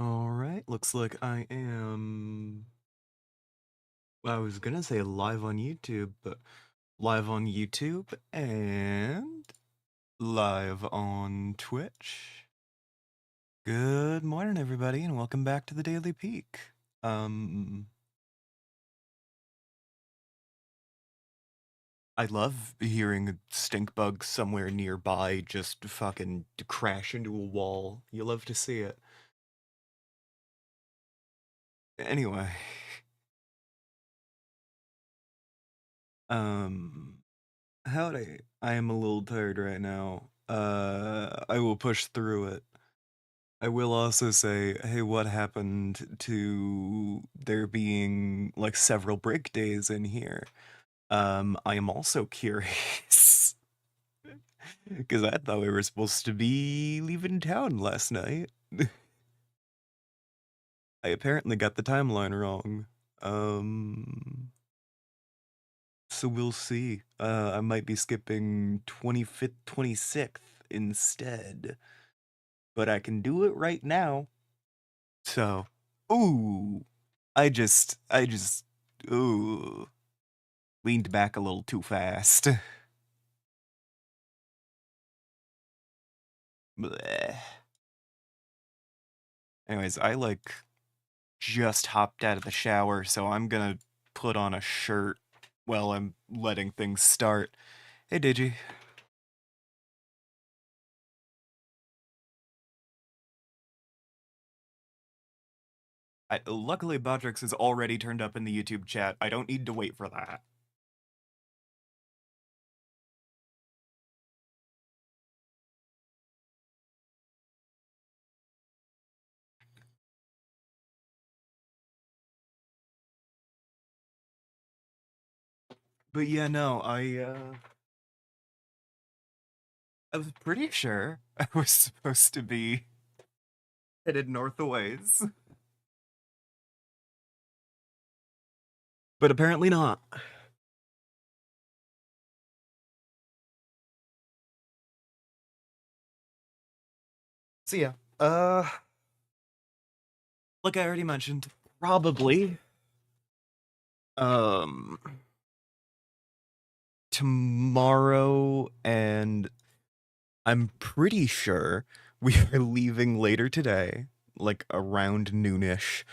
Alright, looks like I am. I was gonna say live on YouTube, but live on YouTube and live on Twitch. Good morning, everybody, and welcome back to the Daily Peak. I love hearing a stink bug somewhere nearby just fucking crash into a wall. You love to see it. Anyway, um, howdy. I am a little tired right now. I will push through it. I will also say, hey, what happened to there being like several break days in here? I am also curious because I thought we were supposed to be leaving town last night. I apparently got the timeline wrong. So we'll see. I might be skipping 25th, 26th instead, but I can do it right now. So, ooh, I just, ooh, leaned back a little too fast. Bleh. Anyways, I just hopped out of the shower, so I'm gonna put on a shirt while I'm letting things start. Hey, Digi. Luckily, Bodrix is already turned up in the YouTube chat. I don't need to wait for that. But yeah, no, I was pretty sure I was supposed to be headed north a ways, but apparently not. So yeah, like I already mentioned, probably um tomorrow, and I'm pretty sure we are leaving later today, like around noonish.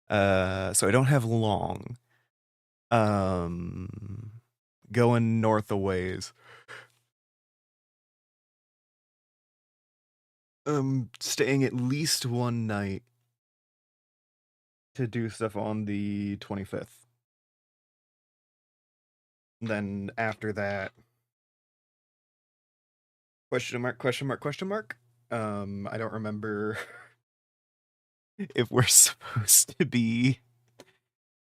So I don't have long. Um, Going north a ways. Staying at least one night to do stuff on the 25th. Then after that, question mark, question mark, question mark. I don't remember if we're supposed to be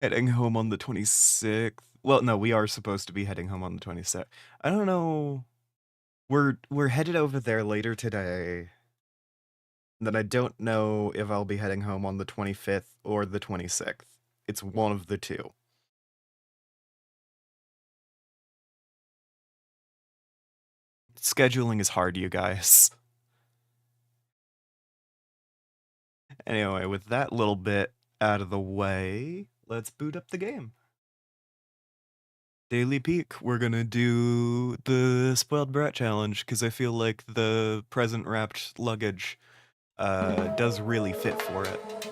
heading home on the 26th. Well, no, we are supposed to be heading home on the 26th. I don't know. We're headed over there later today. Then I don't know if I'll be heading home on the 25th or the 26th. It's one of the two. Scheduling is hard, you guys. Anyway, with that little bit out of the way, let's boot up the game. Daily Peak, we're gonna do the Spoiled Brat Challenge, because I feel like the present wrapped luggage does really fit for it.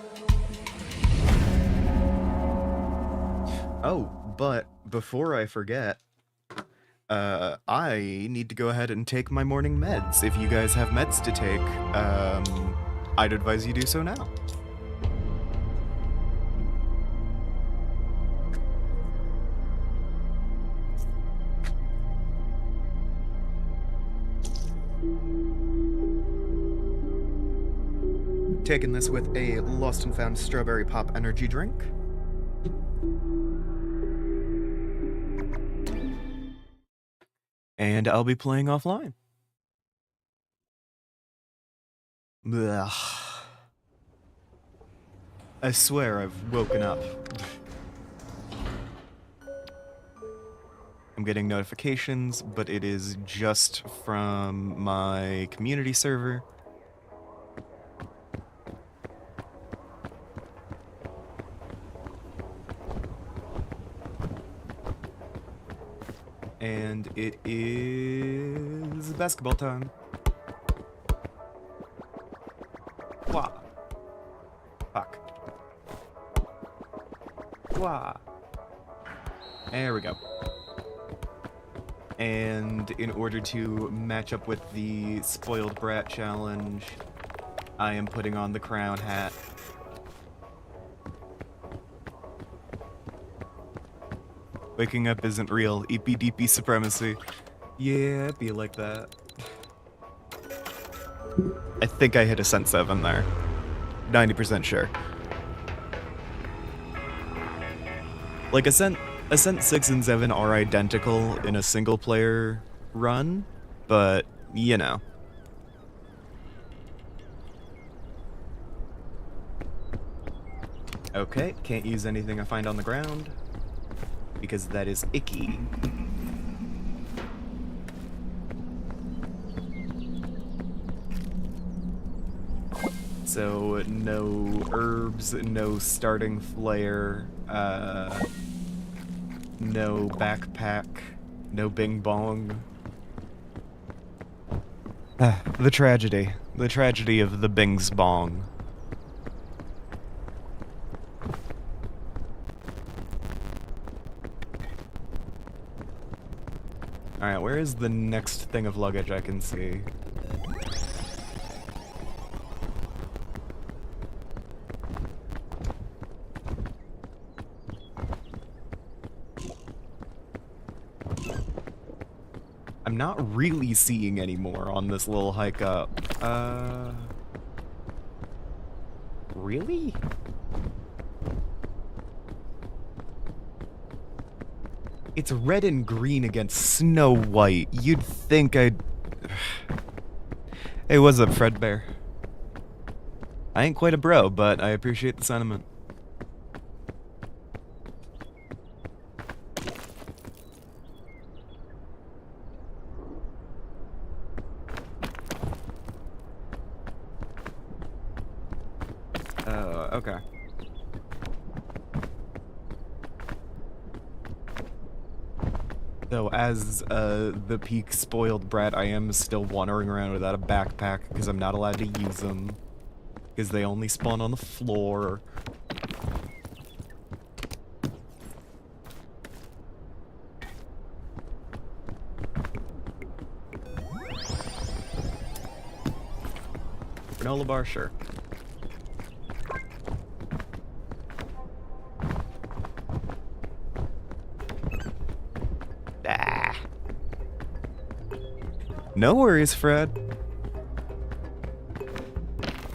Oh, but before I forget, I need to go ahead and take my morning meds. If you guys have meds to take, I'd advise you do so now. Taking this with a Lost and Found Strawberry Pop energy drink. And I'll be playing offline. Ugh. I swear I've woken up. I'm getting notifications, but it is just from my community server. And it is basketball time. Wah. Fuck. Wah. There we go. And in order to match up with the Spoiled Brat challenge, I am putting on the crown hat. Waking up isn't real. EPDP supremacy. Yeah, it'd be like that. I think I hit Ascent 7 there. 90% sure. Like, Ascent 6 and 7 are identical in a single-player run, but, you know. Okay, can't use anything I find on the ground, because that is icky. So, no herbs, no starting flare, no backpack, no bing bong. The tragedy of the bings bong. Alright, where is the next thing of luggage I can see? I'm not really seeing any more on this little hike up. Really? It's red and green against Snow White. You'd think I'd... Hey, what's up, Fredbear? I ain't quite a bro, but I appreciate the sentiment. Okay. Though, as the peak spoiled brat, I am still wandering around without a backpack because I'm not allowed to use them. Because they only spawn on the floor. Granola bar, sure. No worries, Fred.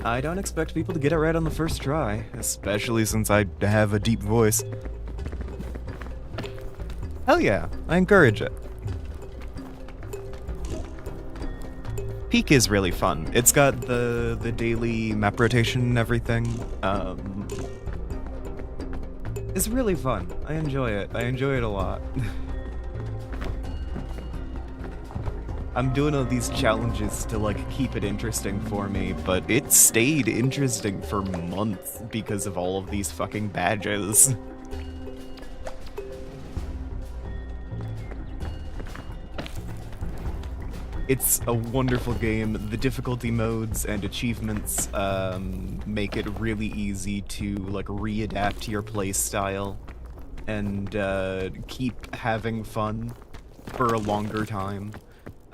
I don't expect people to get it right on the first try, especially since I have a deep voice. Hell yeah, I encourage it. Peak is really fun. It's got the daily map rotation and everything. It's really fun. I enjoy it. I enjoy it a lot. I'm doing all these challenges to, like, keep it interesting for me, but it stayed interesting for months because of all of these fucking badges. It's a wonderful game. The difficulty modes and achievements make it really easy to, like, readapt to your playstyle and keep having fun for a longer time.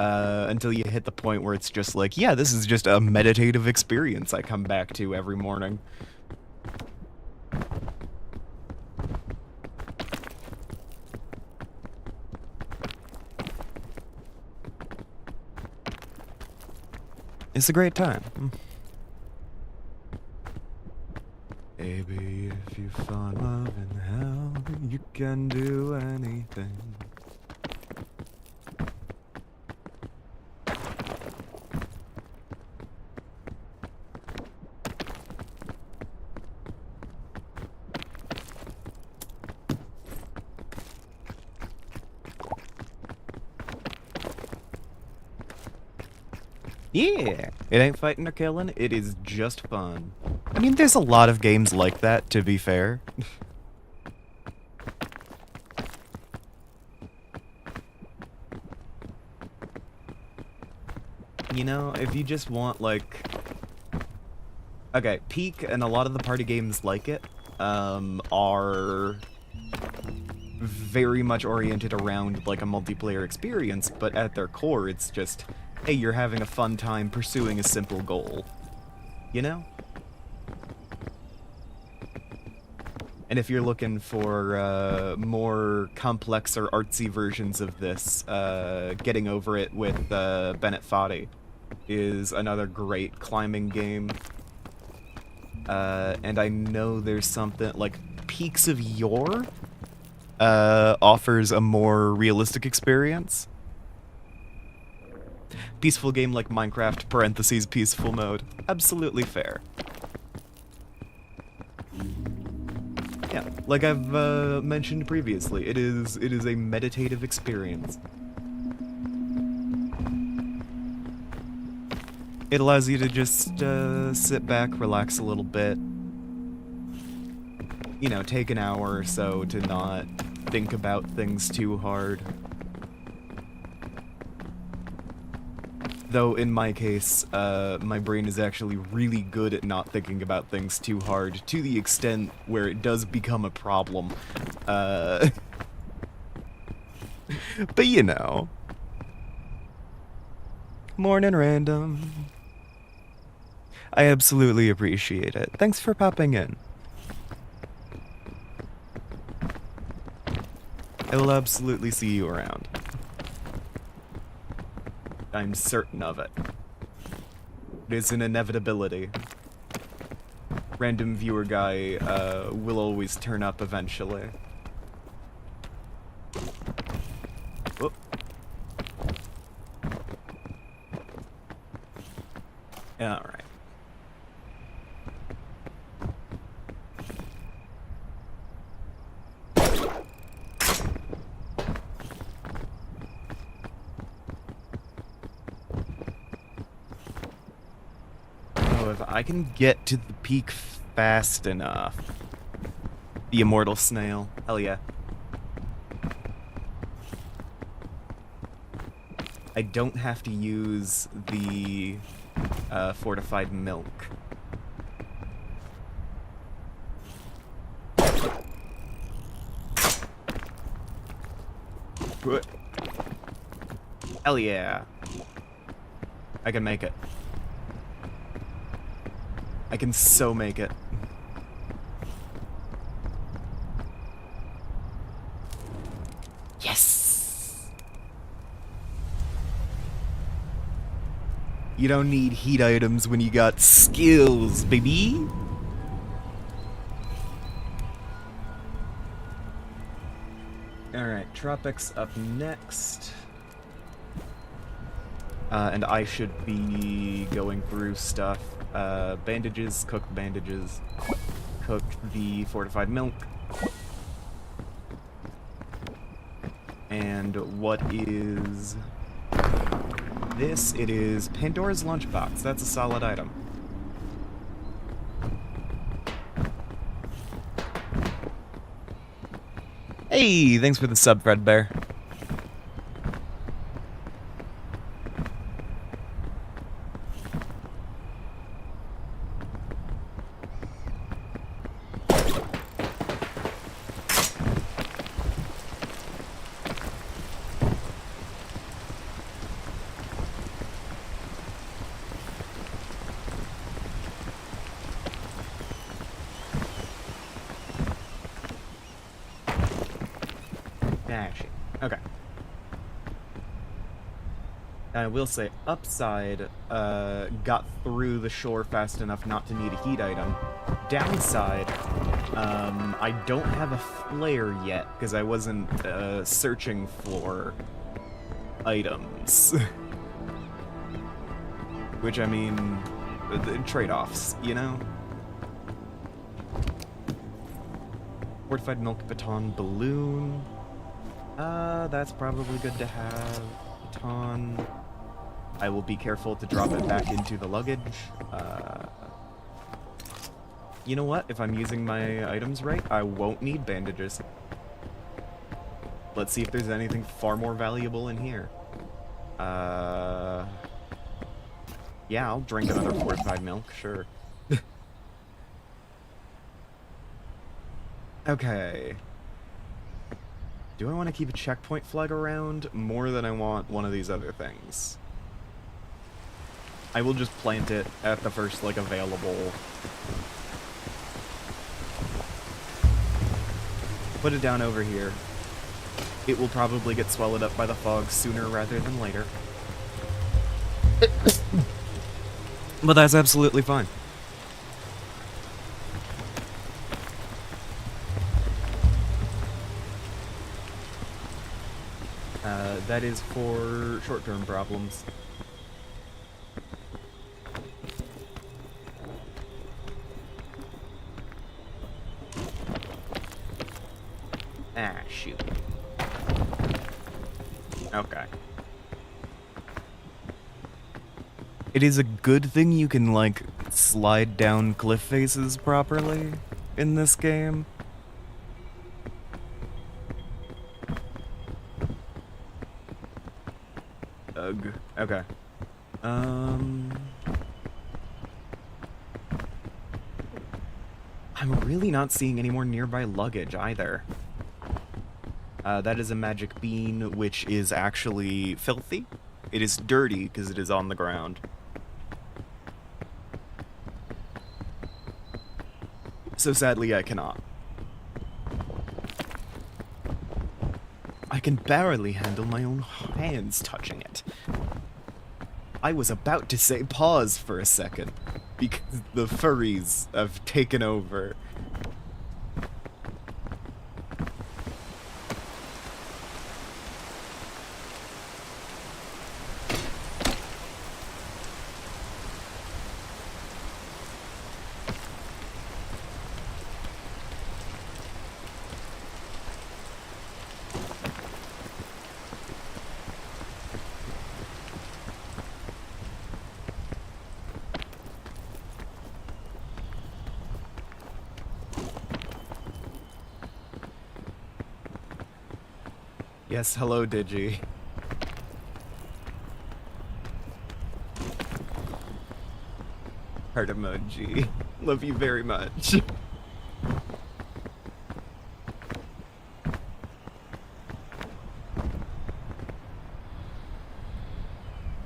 Until you hit the point where it's just like, yeah, this is just a meditative experience I come back to every morning. It's a great time. Baby, if you find love in hell, you can do anything. Yeah, it ain't fighting or killing, it is just fun. I mean, there's a lot of games like that, to be fair. You know, if you just want, like... Okay, Peak and a lot of the party games like it, are very much oriented around, like, a multiplayer experience, but at their core, it's just, hey, you're having a fun time pursuing a simple goal. You know? And if you're looking for more complex or artsy versions of this, Getting Over It with Bennett Foddy is another great climbing game. And I know there's something like Peaks of Yore offers a more realistic experience. Peaceful game like Minecraft, parentheses, peaceful mode. Absolutely fair. Yeah, like I've mentioned previously, it is a meditative experience. It allows you to just sit back, relax a little bit. You know, take an hour or so to not think about things too hard. Though, in my case, my brain is actually really good at not thinking about things too hard, to the extent where it does become a problem. But you know. Morning, random. I absolutely appreciate it. Thanks for popping in. I will absolutely see you around. I'm certain of it. It is an inevitability. Random viewer guy will always turn up eventually. Whoop. Alright. If I can get to the peak fast enough. The immortal snail. Hell yeah. I don't have to use the fortified milk. Hell yeah. I can make it. I can so make it. Yes! You don't need heat items when you got skills, baby! Alright, Tropics up next. And I should be going through stuff. Bandages, cooked bandages, cook the fortified milk, and what is this? It is Pandora's Lunchbox. That's a solid item. Hey, thanks for the sub, Fredbear. Okay. I will say, Upside got through the shore fast enough not to need a heat item. Downside, I don't have a flare yet, because I wasn't searching for items. Which, I mean, the trade-offs, you know? Fortified milk baton balloon. That's probably good to have. Baton. I will be careful to drop it back into the luggage. You know what? If I'm using my items right, I won't need bandages. Let's see if there's anything far more valuable in here. Yeah, I'll drink another fortified milk, sure. Okay. Do I want to keep a checkpoint flag around more than I want one of these other things? I will just plant it at the first, like, available. Put it down over here. It will probably get swallowed up by the fog sooner rather than later. But that's absolutely fine. That is for short-term problems. Ah, shoot. Okay. It is a good thing you can, like, slide down cliff faces properly in this game. Ugh. Okay. I'm really not seeing any more nearby luggage either. That is a magic bean, which is actually filthy. It is dirty because it is on the ground. So sadly, I cannot. I can barely handle my own hands touching it. I was about to say pause for a second, because the furries have taken over. Yes, hello, Digi. Heart emoji. Love you very much.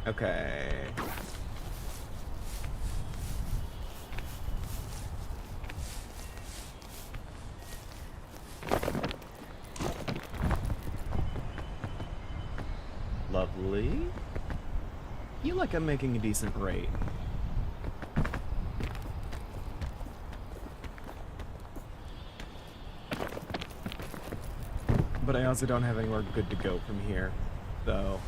Okay. Lovely. Feel like I'm making a decent rate. But I also don't have anywhere good to go from here, though.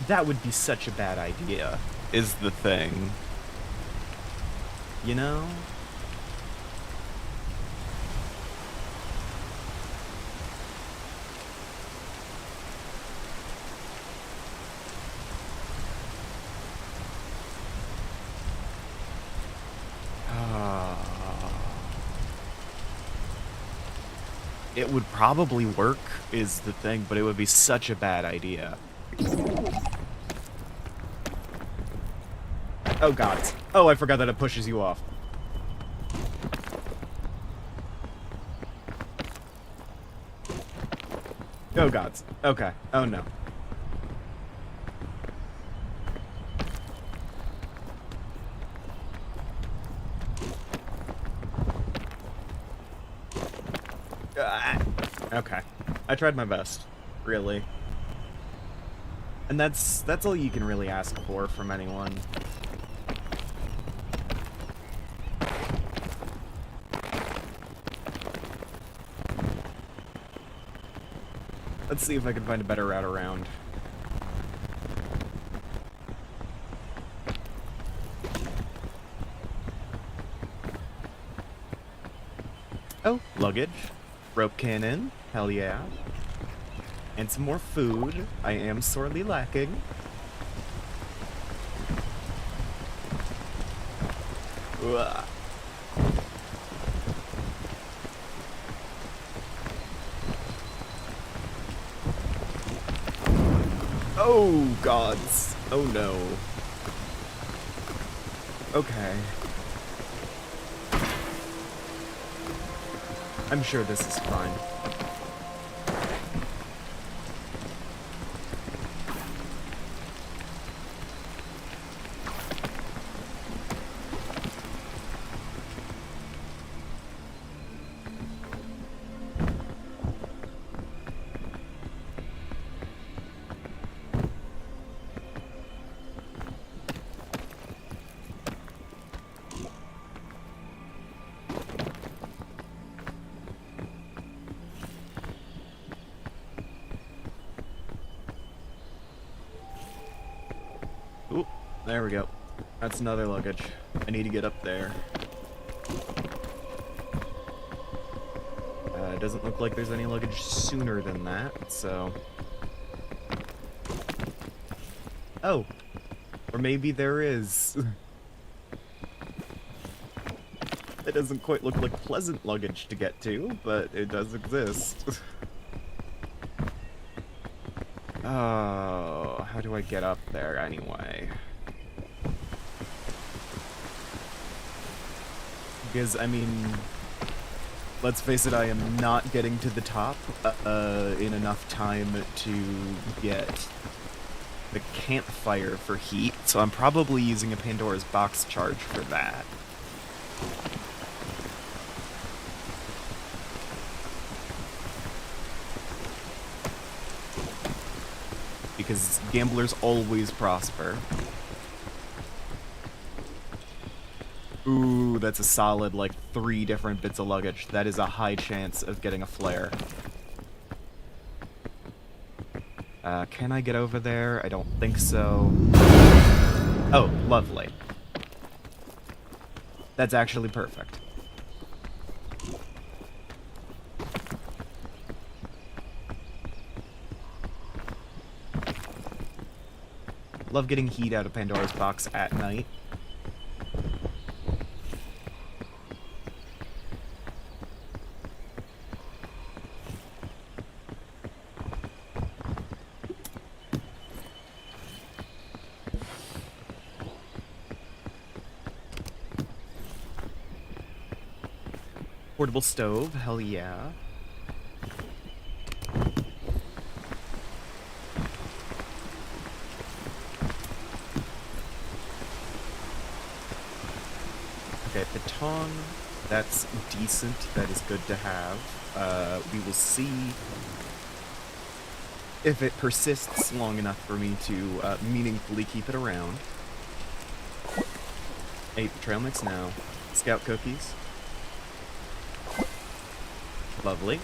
That would be such a bad idea, is the thing. You know? It would probably work, is the thing, but it would be such a bad idea. Oh god. Oh, I forgot that it pushes you off. Oh god. Okay. Oh no. Okay. I tried my best. Really. And that's all you can really ask for from anyone. Let's see if I can find a better route around. Oh, luggage. Rope cannon. Hell yeah. And some more food. I am sorely lacking. Ugh. Oh, gods. Oh, no. Okay. I'm sure this is fine. Ooh, there we go. That's another luggage. I need to get up there. It doesn't look like there's any luggage sooner than that, so... Oh! Or maybe there is. It doesn't quite look like pleasant luggage to get to, but it does exist. Oh, how do I get up there anyway? Because, I mean, let's face it, I am not getting to the top in enough time to get the campfire for heat, so I'm probably using a Pandora's box charge for that. Because gamblers always prosper. Ooh, that's a solid, like, 3 different bits of luggage. That is a high chance of getting a flare. Can I get over there? I don't think so. Oh, lovely. That's actually perfect. Love getting heat out of Pandora's box at night. Portable stove, hell yeah. Okay, baton, that's decent, that is good to have. We will see if it persists long enough for me to meaningfully keep it around. 8 trail mix now. Scout cookies. Lovely.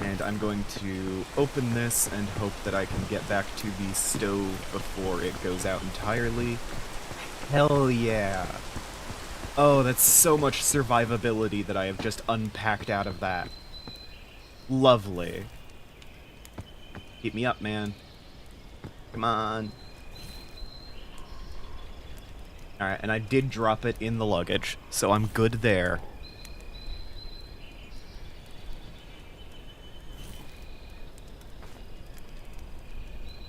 And I'm going to open this and hope that I can get back to the stove before it goes out entirely. Hell yeah! Oh, that's so much survivability that I have just unpacked out of that. Lovely. Keep me up, man. Come on. Alright, and I did drop it in the luggage, so I'm good there.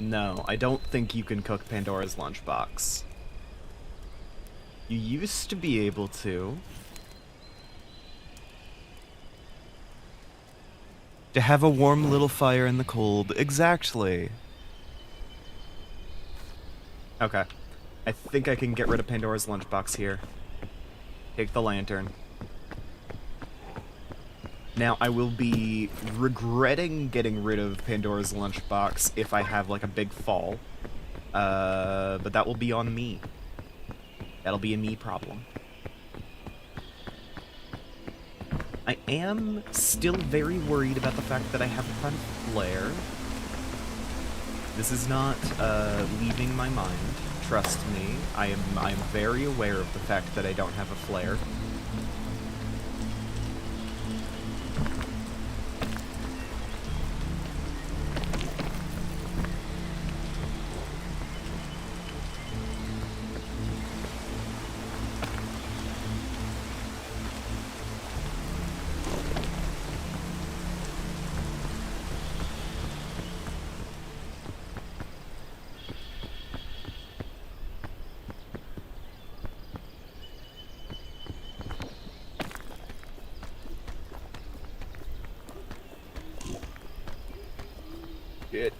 No, I don't think you can cook Pandora's lunchbox. You used to be able to. To have a warm little fire in the cold. Exactly. Okay. I think I can get rid of Pandora's lunchbox here. Take the lantern. Now, I will be regretting getting rid of Pandora's lunchbox if I have, like, a big fall. But that will be on me. That'll be a me problem. I am still very worried about the fact that I have a front flare. This is not, leaving my mind. Trust me. I am very aware of the fact that I don't have a flare.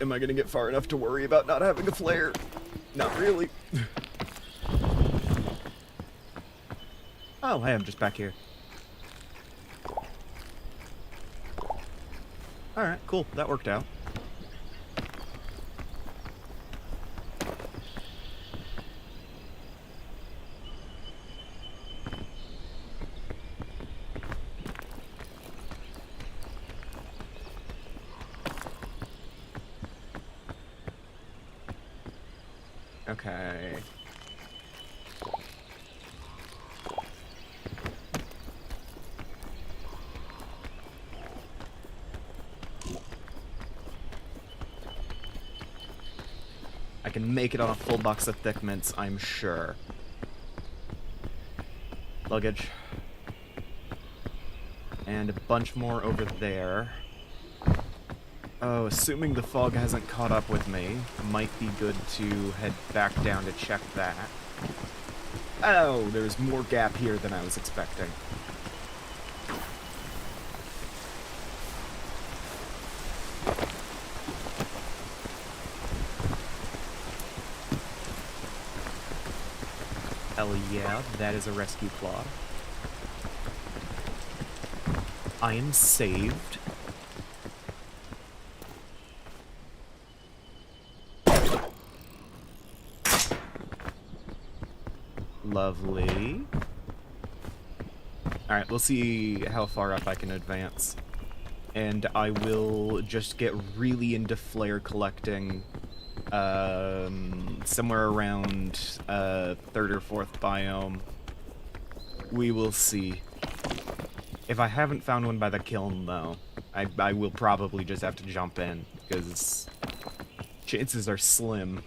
Am I gonna get far enough to worry about not having a flare? Not really. Oh, hey, I'm just back here. Alright, cool. That worked out. Okay. I can make it on a full box of Thick Mints, I'm sure. Luggage. And a bunch more over there. Oh, assuming the fog hasn't caught up with me, might be good to head back down to check that. Oh, there's more gap here than I was expecting. Hell yeah, that is a rescue claw. I am saved. Lovely. Alright, we'll see how far up I can advance. And I will just get really into flare collecting somewhere around 3rd or 4th biome. We will see. If I haven't found one by the kiln, though, I will probably just have to jump in, because chances are slim.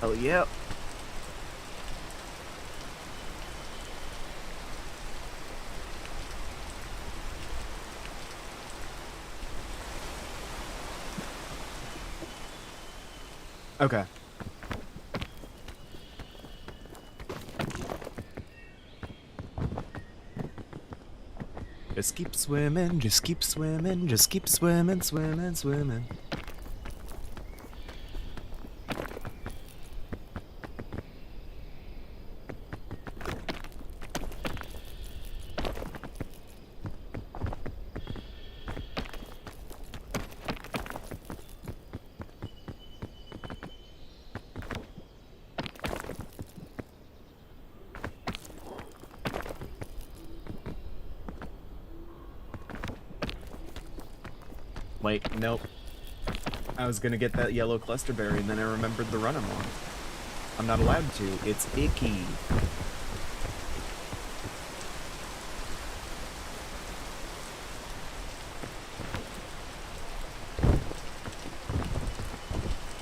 Oh, yep. Okay. Just keep swimming, just keep swimming, just keep swimming, swimming, swimming. Wait, nope. I was gonna get that yellow clusterberry, and then I remembered the run I'm on. I'm not allowed to. It's icky.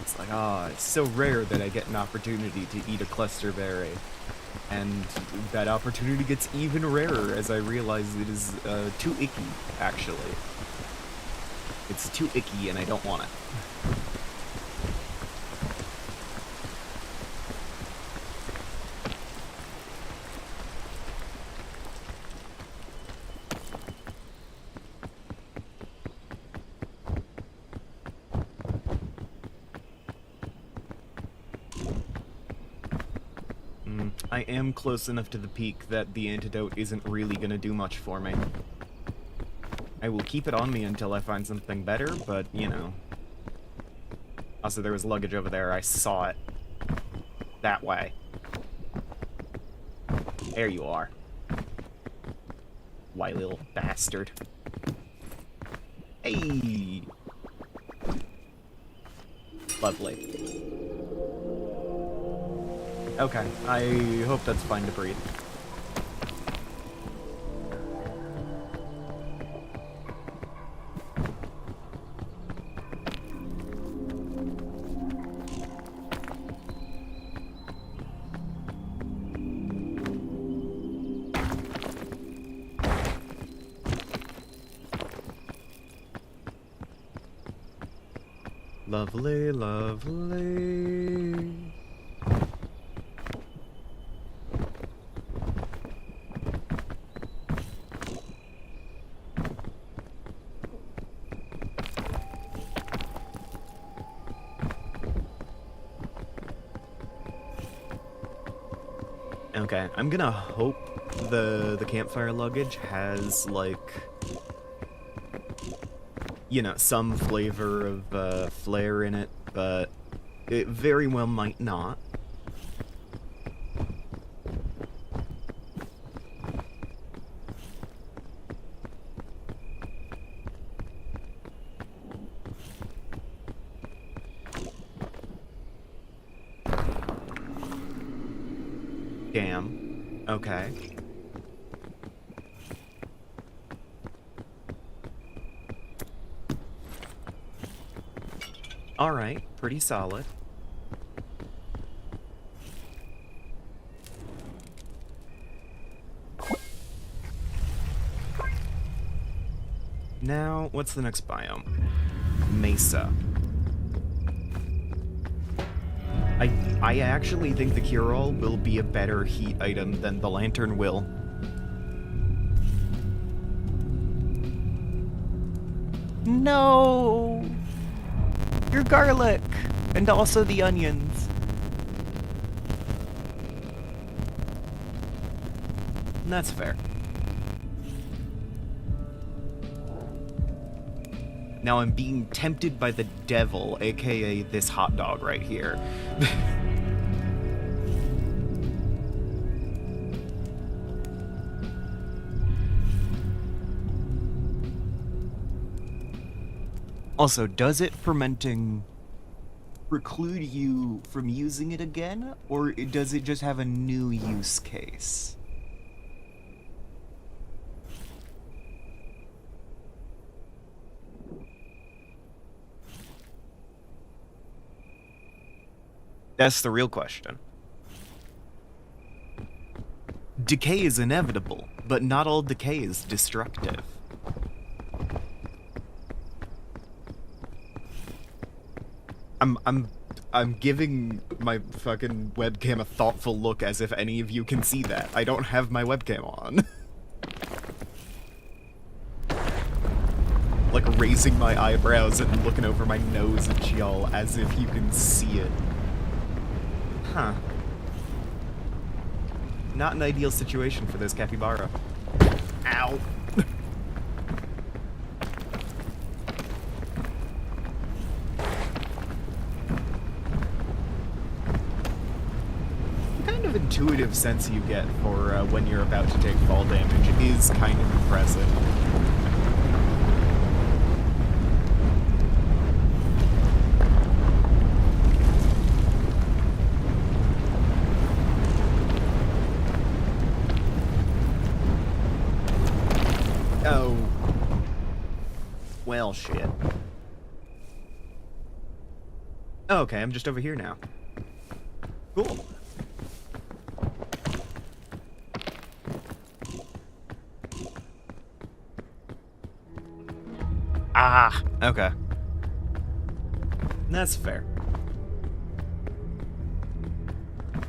It's like, ah, it's so rare that I get an opportunity to eat a clusterberry. And that opportunity gets even rarer as I realize it is too icky, actually. It's too icky and I don't want it. I am close enough to the peak that the antidote isn't really gonna do much for me. I will keep it on me until I find something better, but, you know. Also, there was luggage over there. I saw it. That way. There you are. Why, little bastard. Hey! Lovely. Okay, I hope that's fine to breathe. Lovely, lovely. Okay, I'm gonna hope the campfire luggage has, like, you know, some flavor of flair in it, but it very well might not. Damn. Okay. Alright, pretty solid. Now, what's the next biome? Mesa. I actually think the cure-all will be a better heat item than the lantern will. No! Your garlic! And also the onions. That's fair. Now I'm being tempted by the devil, aka this hot dog right here. Also, does it fermenting preclude you from using it again, or does it just have a new use case? That's the real question. Decay is inevitable, but not all decay is destructive. I'm giving my fucking webcam a thoughtful look as if any of you can see that. I don't have my webcam on. Like raising my eyebrows and looking over my nose at y'all as if you can see it. Huh. Not an ideal situation for this capybara. Ow. The kind of intuitive sense you get for when you're about to take fall damage is kind of impressive. Oh. Well, shit. Oh, okay, I'm just over here now. Cool. Ah, okay. That's fair.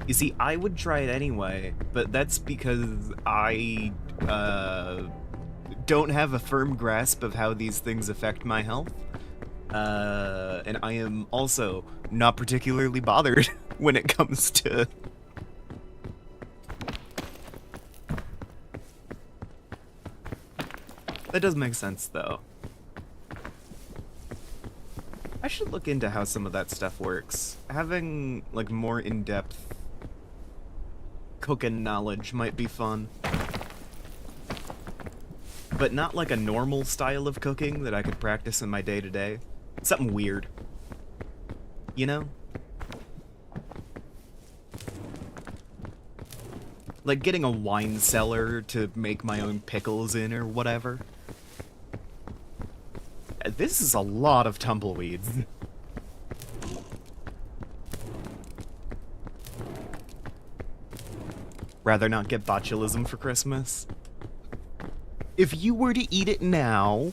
You see, I would try it anyway, but that's because I, don't have a firm grasp of how these things affect my health. And I am also not particularly bothered when it comes to... That does make sense, though. I should look into how some of that stuff works. Having, like, more in-depth cooking knowledge might be fun. But not like a normal style of cooking that I could practice in my day-to-day. Something weird. You know? Like getting a wine cellar to make my own pickles in or whatever. This is a lot of tumbleweeds. Rather not get botulism for Christmas. If you were to eat it now,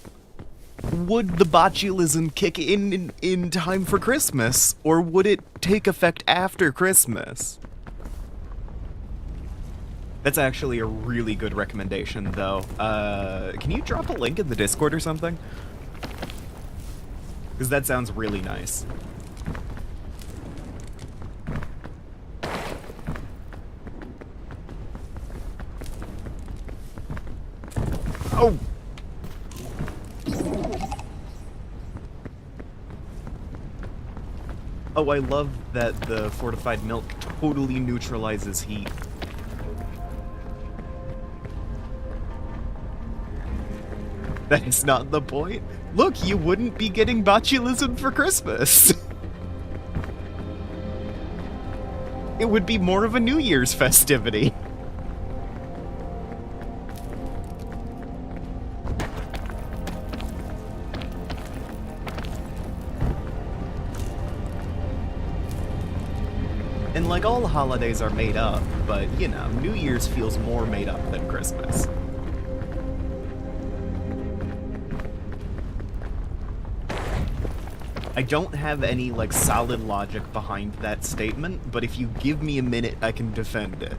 would the botulism kick in time for Christmas, or would it take effect after Christmas? That's actually a really good recommendation, though. Can you drop a link in the Discord or something? Because that sounds really nice. Oh! Oh, I love that the fortified milk totally neutralizes heat. That's not the point. Look, you wouldn't be getting botulism for Christmas. It would be more of a New Year's festivity. And like, all holidays are made up, but, you know, New Year's feels more made up than Christmas. I don't have any, like, solid logic behind that statement, but if you give me a minute, I can defend it.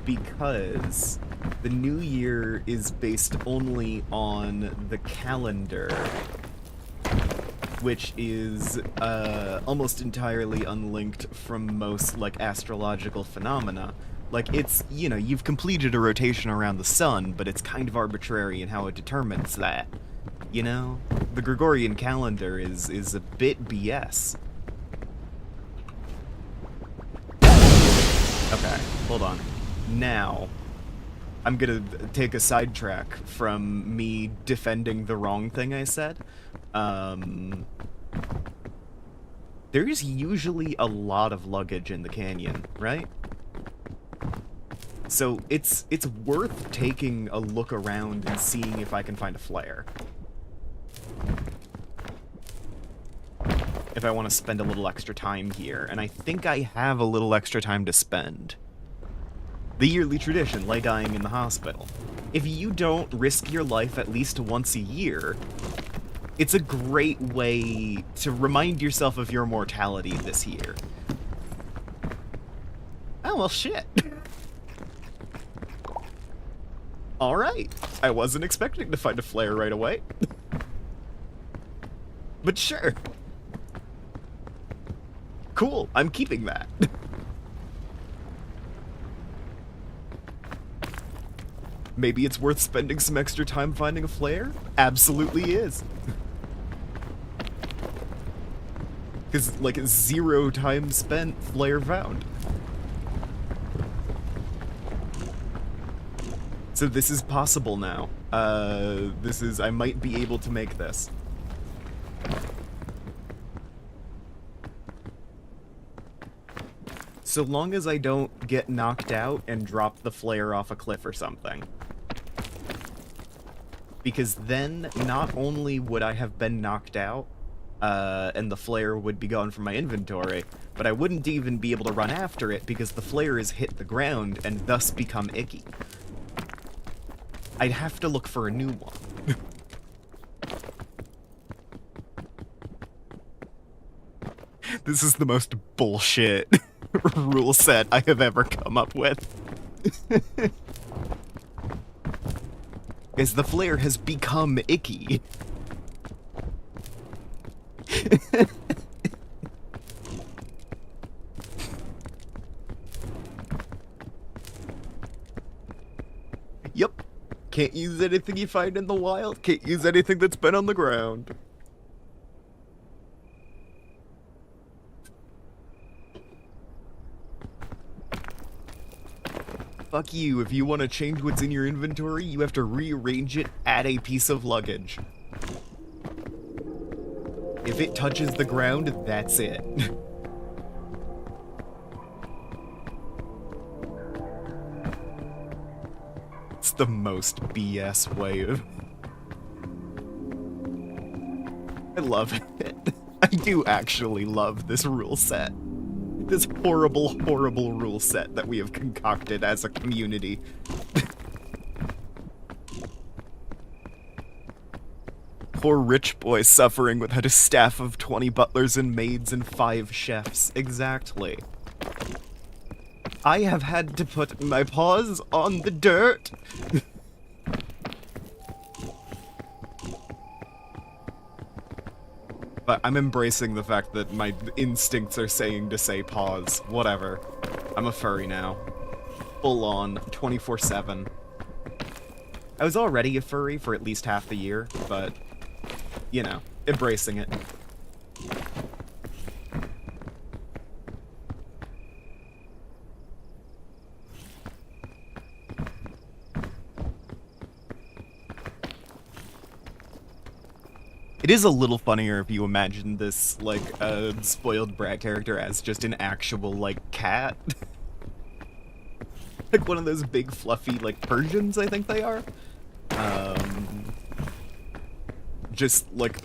Because the New Year is based only on the calendar, which is almost entirely unlinked from most, like, astrological phenomena. Like, it's, you know, you've completed a rotation around the sun, but it's kind of arbitrary in how it determines that. You know? The Gregorian calendar is a bit BS. Okay, hold on. Now, I'm gonna take a sidetrack from me defending the wrong thing I said. There is usually a lot of luggage in the canyon, right? So it's worth taking a look around and seeing if I can find a flare. If I want to spend a little extra time here, and I think I have a little extra time to spend. The yearly tradition, like dying in the hospital. If you don't risk your life at least once a year, it's a great way to remind yourself of your mortality this year. Oh, well, shit. Alright. I wasn't expecting to find a flare right away. But sure. Cool, I'm keeping that. Maybe it's worth spending some extra time finding a flare? Absolutely is. Because, like, 0 time spent, flare found. So this is possible now. I might be able to make this. So long as I don't get knocked out and drop the flare off a cliff or something. Because then, not only would I have been knocked out, and the flare would be gone from my inventory, but I wouldn't even be able to run after it because the flare has hit the ground and thus become icky. I'd have to look for a new one. This is the most bullshit rule set I have ever come up with. As the flare has become icky. Yep. Can't use anything you find in the wild. Can't use anything that's been on the ground. Fuck you. If you want to change what's in your inventory, you have to rearrange it, add a piece of luggage. If it touches the ground, that's it. It's the most BS way of... I love it. I do actually love this rule set. This horrible, horrible rule set that we have concocted as a community. poor rich boy suffering without a staff of 20 butlers and maids and 5 chefs. Exactly. I have had to put my paws on the dirt. But I'm embracing the fact that my instincts are saying to say pause. Whatever. I'm a furry now. Full on, 24/7. I was already a furry for at least half the year, but, you know, embracing it. It is a little funnier if you imagine this, like, spoiled brat character as just an actual, like, cat. Like one of those big, fluffy, like, Persians, I think they are. Just, like,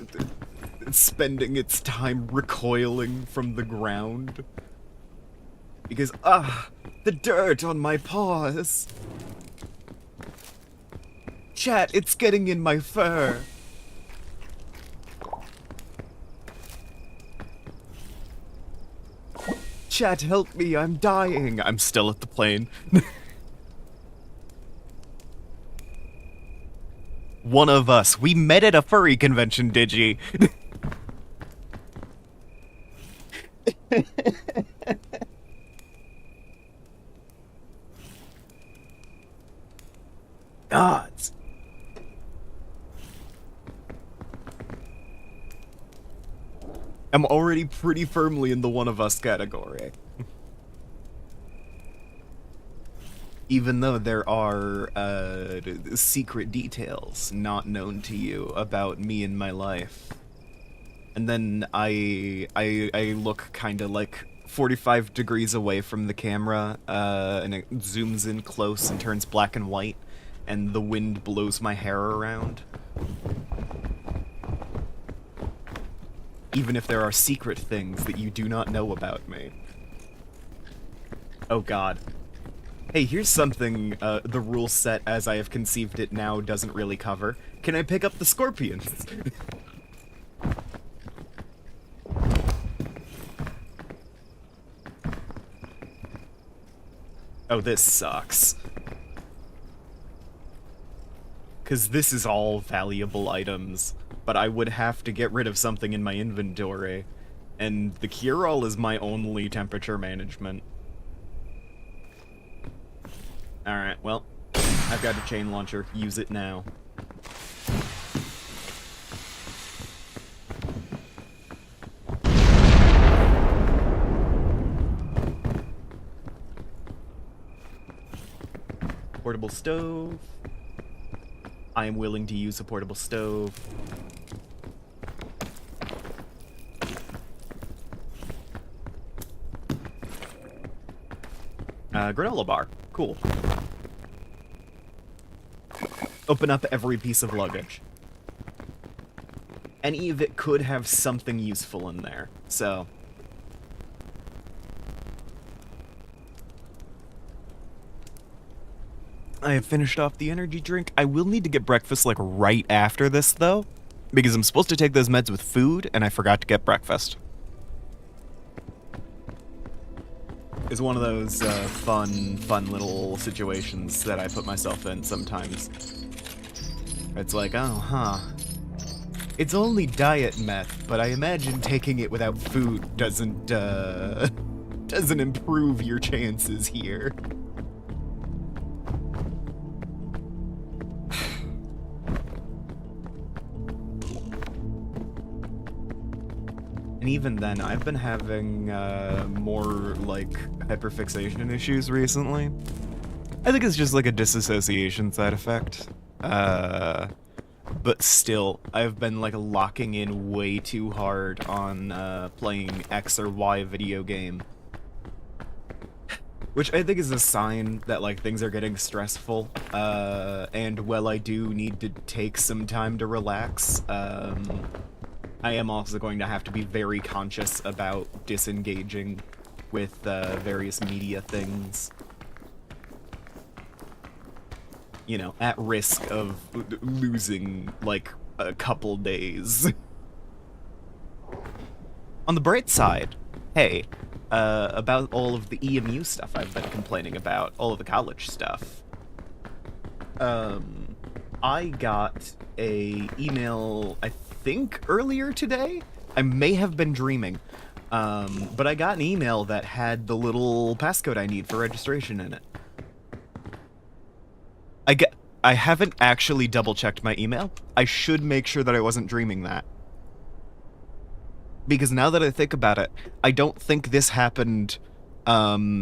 spending its time recoiling from the ground. Because, the dirt on my paws. Chat, it's getting in my fur. Chat, help me, I'm dying. I'm still at the plane. One of us. We met at a furry convention, Digi. Gods. I'm already pretty firmly in the one of us category. Even though there are secret details not known to you about me and my life. And then I look kind of like 45 degrees away from the camera, and it zooms in close and turns black and white, and the wind blows my hair around. Even if there are secret things that you do not know about me. Oh god. Hey, here's something the rule set as I have conceived it now doesn't really cover. Can I pick up the scorpions? Oh, this sucks. 'Cause this is all valuable items, but I would have to get rid of something in my inventory, and the cure-all is my only temperature management. Alright, well, I've got a chain launcher. Use it now. Portable stove. I am willing to use a portable stove. Granola bar. Cool. Open up every piece of luggage. Any of it could have something useful in there, so... I have finished off the energy drink. I will need to get breakfast, like, right after this, though. Because I'm supposed to take those meds with food, and I forgot to get breakfast. It's one of those fun little situations that I put myself in sometimes. It's like, oh, huh. It's only diet meth, but I imagine taking it without food doesn't improve your chances here. And even then, I've been having more, like, hyperfixation issues recently. I think it's just like a disassociation side effect. But still, I've been, like, locking in way too hard on playing X or Y video game. Which I think is a sign that, like, things are getting stressful. And while I do need to take some time to relax, I am also going to have to be very conscious about disengaging with various media things. You know, at risk of losing, like, a couple days. On the bright side, hey, about all of the EMU stuff I've been complaining about, all of the college stuff. I got a email, I think earlier today. I may have been dreaming. But I got an email that had the little passcode I need for registration in it. I haven't actually double-checked my email. I should make sure that I wasn't dreaming that. Because now that I think about it, I don't think this happened, after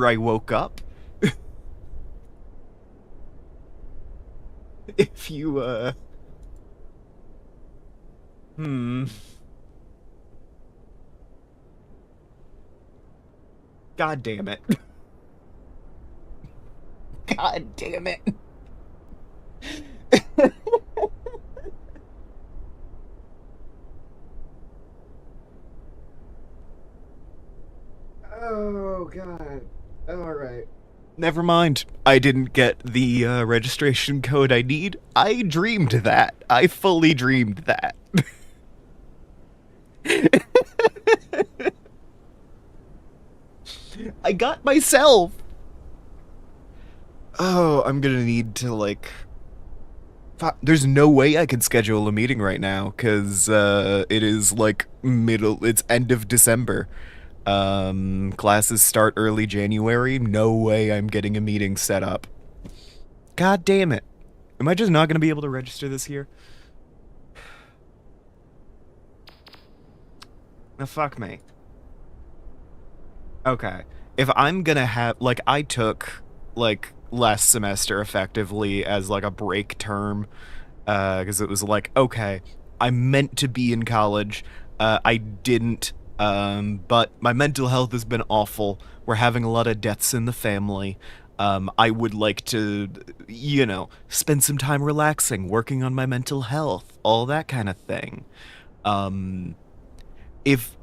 I woke up. If you, God damn it. God damn it. Oh, God. All right. Never mind. I didn't get the registration code I need. I dreamed that. I fully dreamed that. I got myself. Oh, I'm gonna need to, like... There's no way I can schedule a meeting right now, because it is, like, it's end of December. Classes start early January. No way I'm getting a meeting set up. God damn it. Am I just not gonna be able to register this year? Now, fuck me. Okay. If I'm gonna have, like, I took, like, last semester effectively as, like, a break term, because it was like, okay, I meant to be in college, I didn't, but my mental health has been awful, we're having a lot of deaths in the family, I would like to, you know, spend some time relaxing, working on my mental health, all that kind of thing. If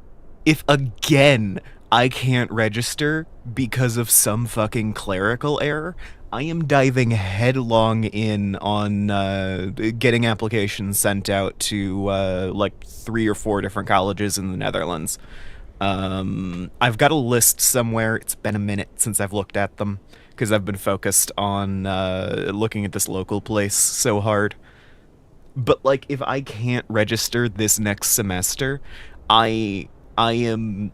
again I can't register because of some fucking clerical error, I am diving headlong in on getting applications sent out to like 3 or 4 different colleges in the Netherlands. I've got a list somewhere. It's been a minute since I've looked at them because I've been focused on looking at this local place so hard. But like, if I can't register this next semester, I am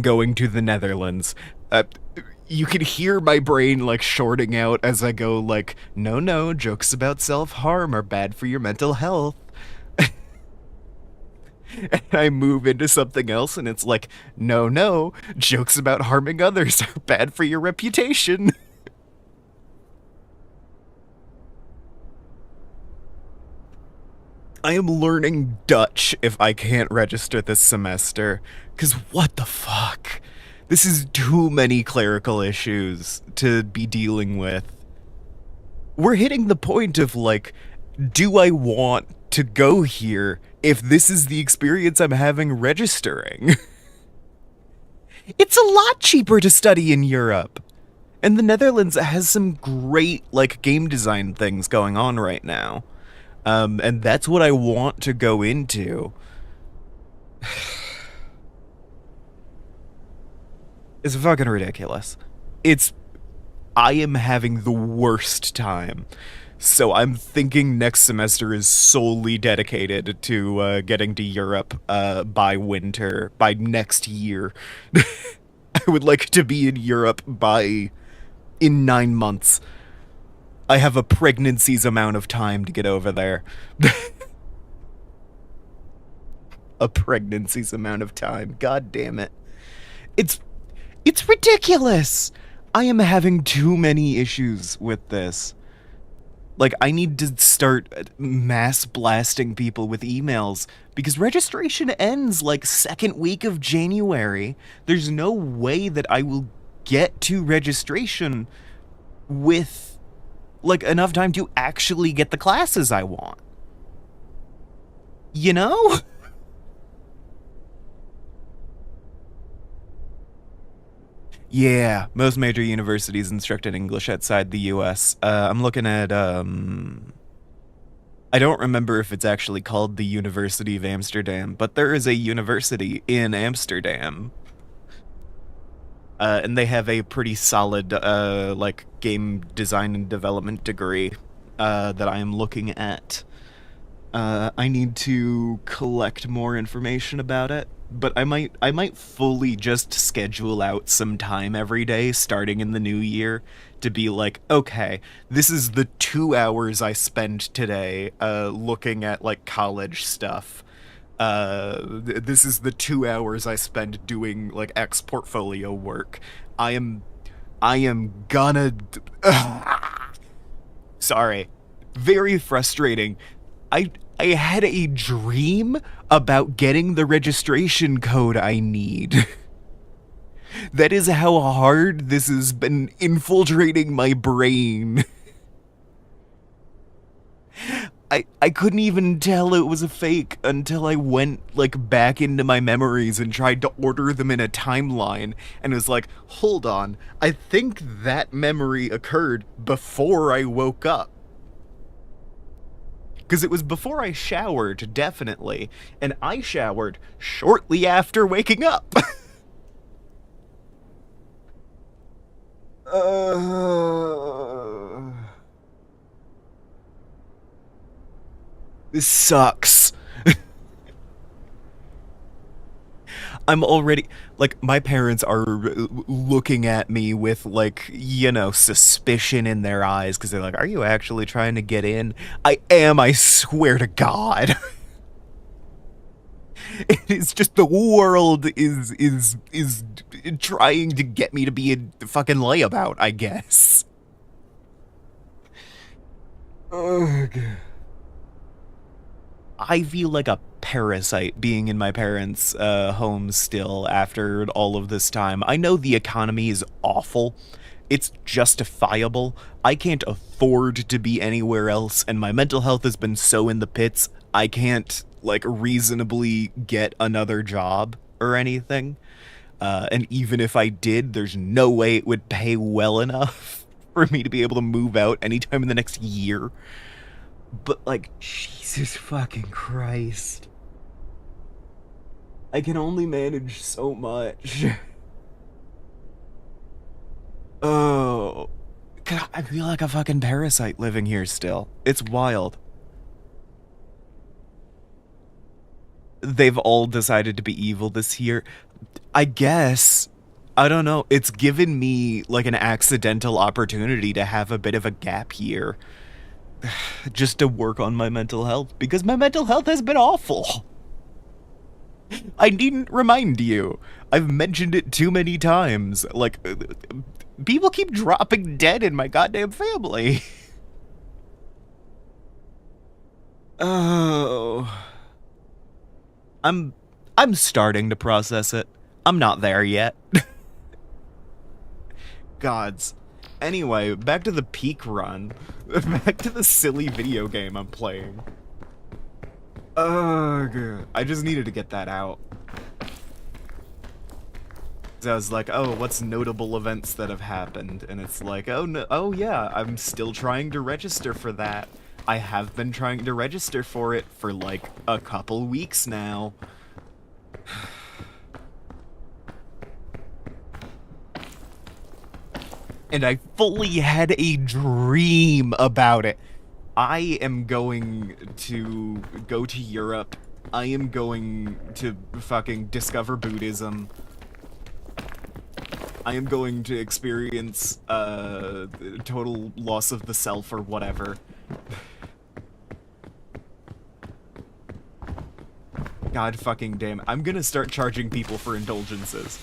going to the Netherlands. You can hear my brain like shorting out as I go like, no, jokes about self-harm are bad for your mental health. And I move into something else and it's like, no, jokes about harming others are bad for your reputation. I am learning Dutch if I can't register this semester. 'Cause what the fuck? This is too many clerical issues to be dealing with. We're hitting the point of like, do I want to go here if this is the experience I'm having registering? It's a lot cheaper to study in Europe. And the Netherlands has some great like game design things going on right now. And that's what I want to go into. It's fucking ridiculous. I am having the worst time. So I'm thinking next semester is solely dedicated to getting to Europe by winter, by next year. I would like to be in Europe in 9 months. I have a pregnancy's amount of time to get over there. A pregnancy's amount of time. God damn it. It's ridiculous. I am having too many issues with this. Like, I need to start mass blasting people with emails because registration ends like second week of January. There's no way that I will get to registration with like enough time to actually get the classes I want. You know? Yeah, most major universities instruct in English outside the US. I'm looking at, I don't remember if it's actually called the University of Amsterdam, but there is a university in Amsterdam. And they have a pretty solid, like, game design and development degree, that I am looking at. I need to collect more information about it, but I might fully just schedule out some time every day starting in the new year to be like, okay, this is the 2 hours I spend today looking at like college stuff. This is the 2 hours I spend doing like X portfolio work. I am I am gonna sorry. Very frustrating. I had a dream about getting the registration code I need. That is how hard this has been infiltrating my brain. I couldn't even tell it was a fake until I went like back into my memories and tried to order them in a timeline and was like, "Hold on. I think that memory occurred before I woke up." Because it was before I showered, definitely, and I showered shortly after waking up. uh, this sucks. I'm already like my parents are looking at me with like, suspicion in their eyes because they're like, "Are you actually trying to get in?" I am, I swear to God. It's just the world is trying to get me to be a fucking layabout, I guess. Ugh. I feel like a parasite being in my parents' home still after all of this time. I know the economy is awful. It's justifiable. I can't afford to be anywhere else, and my mental health has been so in the pits, I can't, like, reasonably get another job or anything. And even if I did, there's no way it would pay well enough for me to be able to move out anytime in the next year. But, like, Jesus fucking Christ. I can only manage so much. Oh. God, I feel like a fucking parasite living here still. It's wild. They've all decided to be evil this year. I guess. I don't know. It's given me, like, an accidental opportunity to have a bit of a gap year. Just to work on my mental health, because my mental health has been awful. I needn't remind you. I've mentioned it too many times. Like, people keep dropping dead in my goddamn family. Oh. I'm I'm starting to process it. I'm not there yet. Gods. Anyway, back to the peak run. Back to the silly video game I'm playing. Ugh. I just needed to get that out. So I was like, oh, what's notable events that have happened? And it's like, oh no, oh yeah, I'm still trying to register for that. I have been trying to register for it for like a couple weeks now. And I fully had a dream about it. I am going to go to Europe. I am going to fucking discover Buddhism. I am going to experience total loss of the self or whatever. God fucking damn. I'm gonna start charging people for indulgences.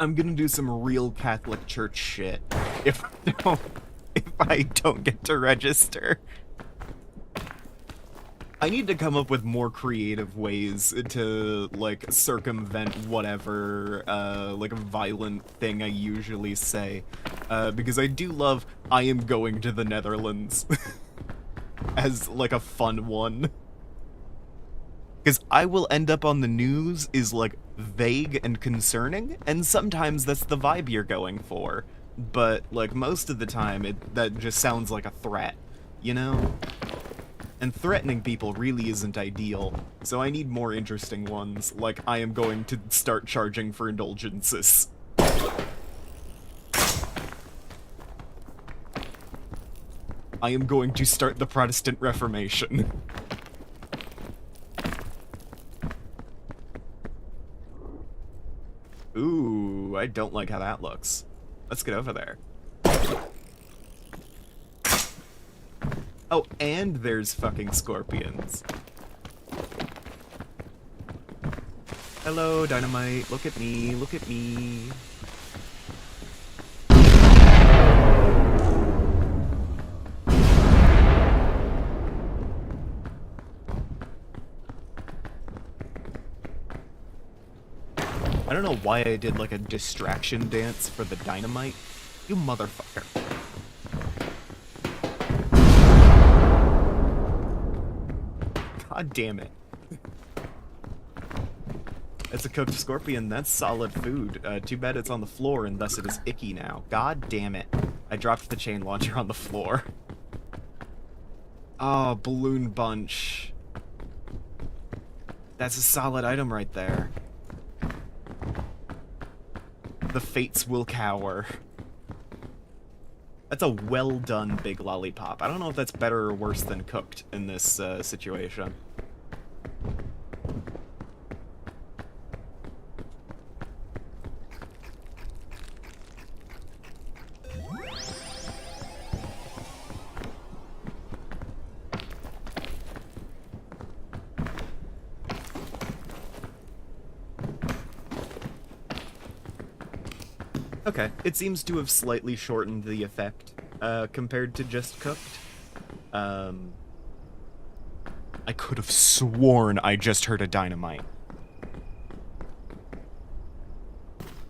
I'm gonna do some real Catholic Church shit if I don't get to register. I need to come up with more creative ways to, like, circumvent whatever, like, violent thing I usually say. Because I do love, I am going to the Netherlands. as like a fun one. Because I will end up on the news is like vague and concerning, and sometimes that's the vibe you're going for. But like most of the time, that just sounds like a threat, you know? And threatening people really isn't ideal, so I need more interesting ones, like I am going to start charging for indulgences. I am going to start the Protestant Reformation. Ooh, I don't like how that looks. Let's get over there. Oh, and there's fucking scorpions. Hello, Dynamite. Look at me, look at me. I don't know why I did like a distraction dance for the Dynamite. You motherfucker. God damn it. It's a cooked scorpion, that's solid food. Too bad it's on the floor and thus it is icky now. God damn it. I dropped the chain launcher on the floor. Oh, balloon bunch. That's a solid item right there. The fates will cower. That's a well done big lollipop. I don't know if that's better or worse than cooked in this situation. Okay, it seems to have slightly shortened the effect, compared to just cooked. I could have sworn I just heard a Dynamite.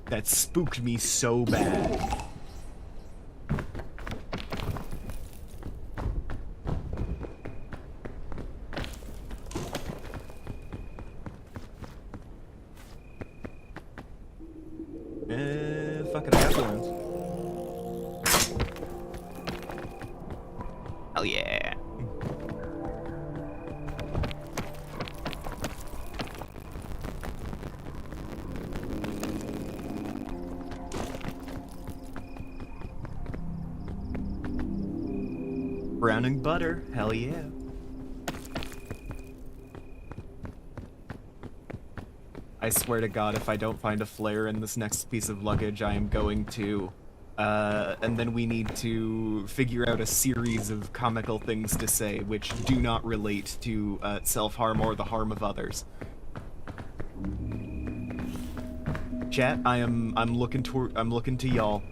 That spooked me so bad. Fucking apples. Hell yeah. Browning butter, hell yeah. I swear to God, if I don't find a flare in this next piece of luggage, I am going to, and then we need to figure out a series of comical things to say which do not relate to self-harm or the harm of others. Chat, I'm looking to y'all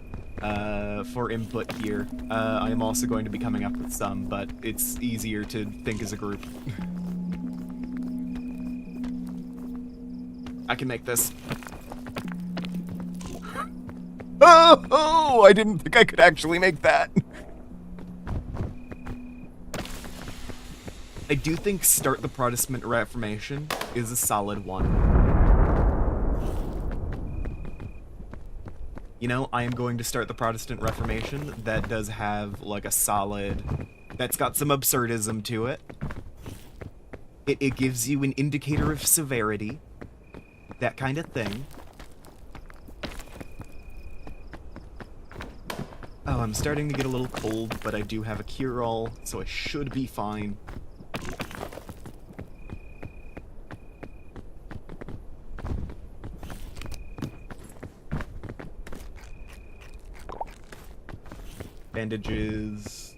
for input here. I am also going to be coming up with some, but it's easier to think as a group. I can make this. Oh, I didn't think I could actually make that. I do think Start the Protestant Reformation is a solid one. You know, I am going to start the Protestant Reformation. That does have, like, a solid... That's got some absurdism to it. It gives you an indicator of severity. That kind of thing. Oh, I'm starting to get a little cold, but I do have a cure-all, so I should be fine. Bandages.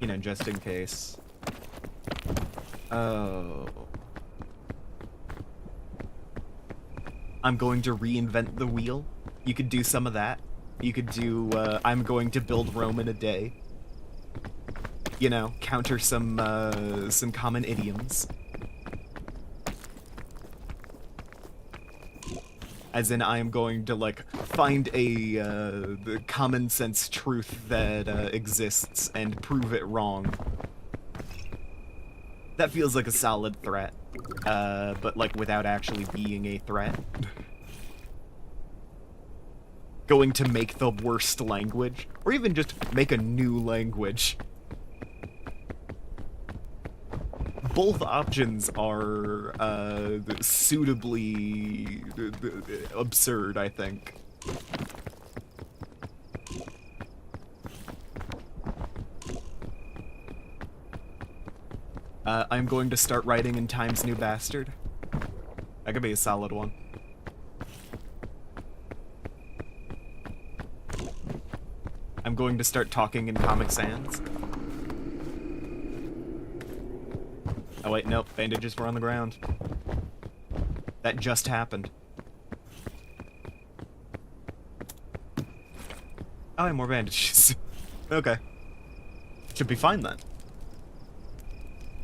You know, just in case. Oh. I'm going to reinvent the wheel. You could do some of that. You could do, I'm going to build Rome in a day. You know, counter some common idioms. As in, I am going to, like, find the common sense truth that exists and prove it wrong. That feels like a solid threat, but, like, without actually being a threat. Going to make the worst language, or even just make a new language. Both options are suitably absurd, I think. I'm going to start writing in Times New Bastard. That could be a solid one. I'm going to start talking in Comic Sans. Oh wait, nope, bandages were on the ground. That just happened. Oh, I have more bandages. Okay. Should be fine then.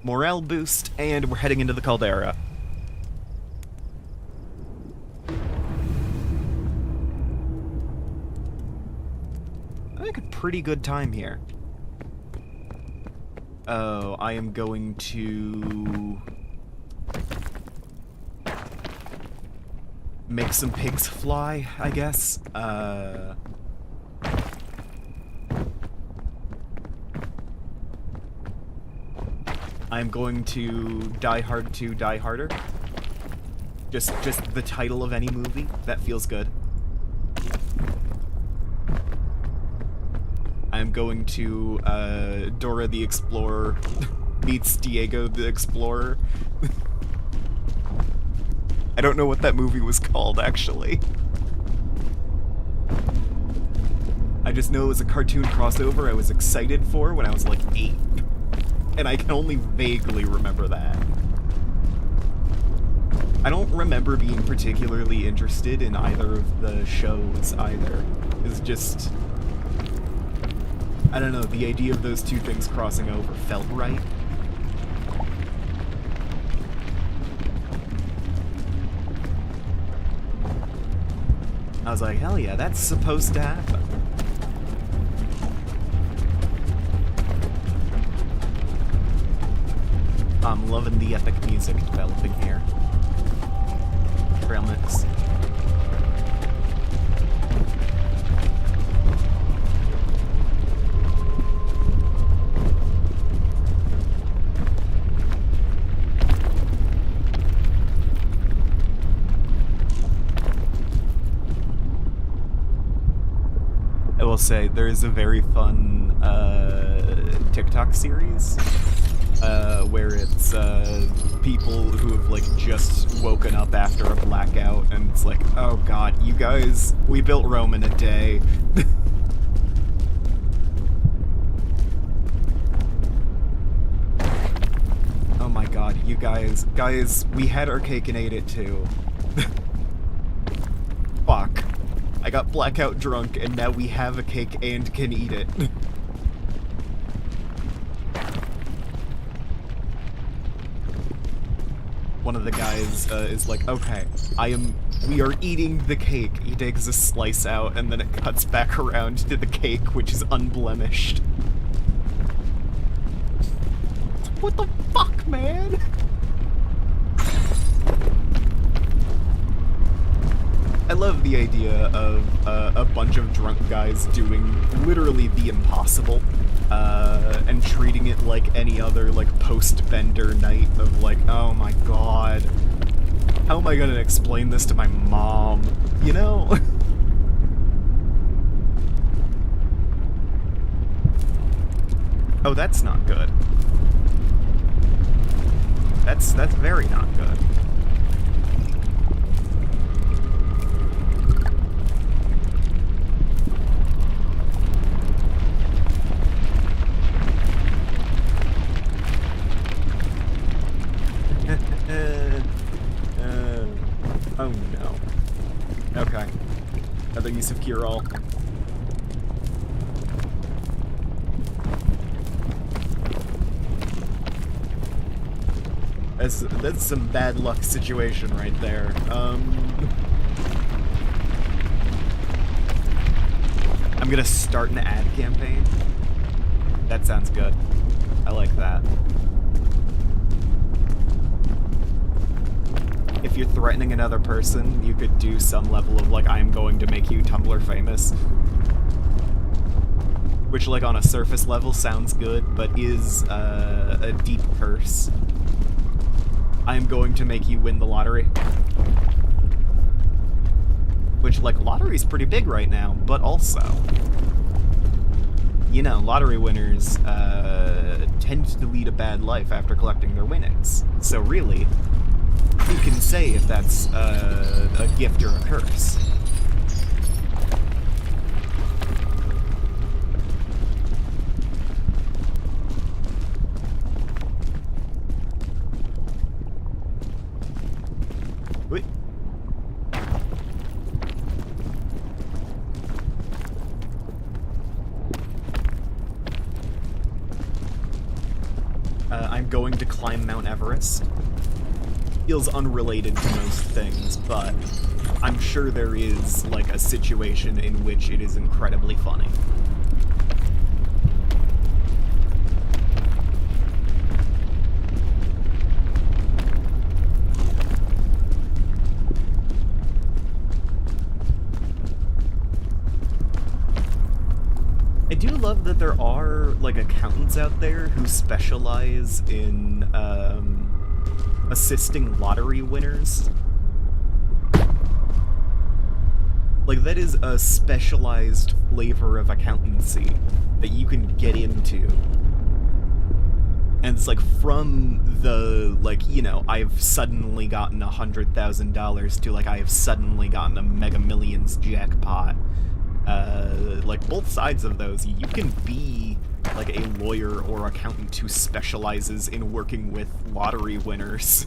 Morale boost, and we're heading into the caldera. I think a pretty good time here. Oh, I am going to make some pigs fly, I guess. I'm going to Die Hard 2, Die Harder. Just the title of any movie. That feels good. I'm going to, Dora the Explorer meets Diego the Explorer. I don't know what that movie was called, actually. I just know it was a cartoon crossover I was excited for when I was like 8. And I can only vaguely remember that. I don't remember being particularly interested in either of the shows either. It's just... I don't know, the idea of those two things crossing over felt right. I was like, hell yeah, that's supposed to happen. I'm loving the epic music developing here. Trail mix. I will say, there is a very fun TikTok series where it's people who have like just woken up after a blackout and it's like, oh god, you guys, we built Rome in a day. Oh my god, you guys, we had our cake and ate it too. Fuck. I got blackout drunk and now we have a cake and can eat it. One of the guys is like, okay, we are eating the cake. He takes a slice out and then it cuts back around to the cake, which is unblemished. What the fuck, man? I love the idea of a bunch of drunk guys doing literally the impossible, and treating it like any other, like, post-bender night of, like, oh my god, how am I gonna explain this to my mom, you know? Oh, that's not good. That's very not good. Oh no. Okay. Another use of cure-all. That's some bad luck situation right there. gonna start an ad campaign. That sounds good. I like that. If you're threatening another person, you could do some level of, like, I'm going to make you Tumblr famous. Which, like, on a surface level sounds good, but is a deep curse. I'm going to make you win the lottery. Which, like, lottery's pretty big right now, but also, you know, lottery winners tend to lead a bad life after collecting their winnings. So really, who can say if that's a gift or a curse? Wait. I'm going to climb Mount Everest. Feels unrelated to most things, but I'm sure there is, like, a situation in which it is incredibly funny. I do love that there are, like, accountants out there who specialize in, assisting lottery winners. Like, that is a specialized flavor of accountancy that you can get into. And it's like, from the, like, you know, I've suddenly gotten $100,000 to, like, I have suddenly gotten a Mega Millions jackpot. Like, both sides of those, you can be, like, a lawyer or accountant who specializes in working with lottery winners.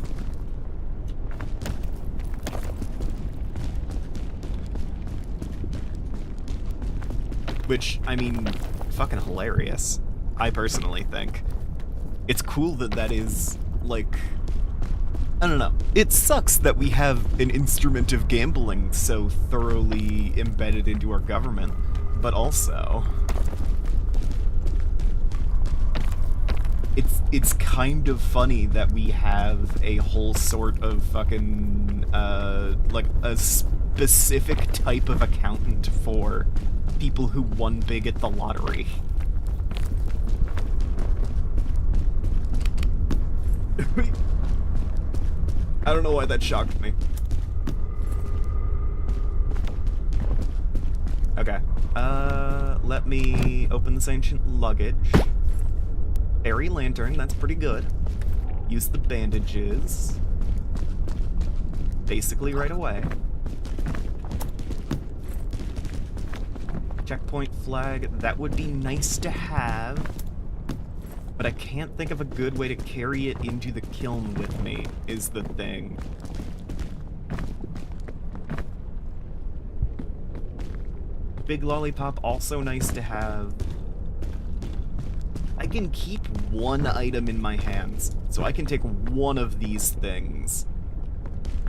Which, I mean, fucking hilarious, I personally think. It's cool that that is, like, I don't know. It sucks that we have an instrument of gambling so thoroughly embedded into our government, but also, it's kind of funny that we have a whole sort of fucking, like, a specific type of accountant for people who won big at the lottery. I don't know why that shocked me. Okay. Let me open this ancient luggage. Fairy lantern, that's pretty good. Use the bandages. Basically right away. Checkpoint flag, that would be nice to have. But I can't think of a good way to carry it into the kiln with me, is the thing. Big lollipop, also nice to have. I can keep one item in my hands, so I can take one of these things.